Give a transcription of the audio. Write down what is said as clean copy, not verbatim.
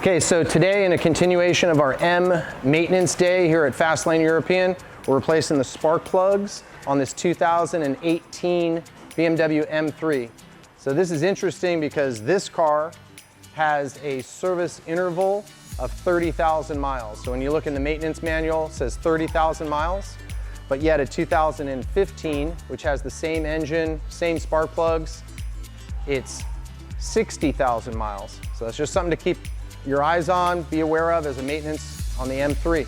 Okay, so today in a continuation of our M maintenance day here at FastLane European, we're replacing the spark plugs on this 2018 BMW M3. So this is interesting because this car has a service interval of 30,000 miles. So when you look in the maintenance manual, it says 30,000 miles, but yet a 2015, which has the same engine, same spark plugs, it's 60,000 miles. So that's just something to keep your eyes on, be aware of as a maintenance on the M3.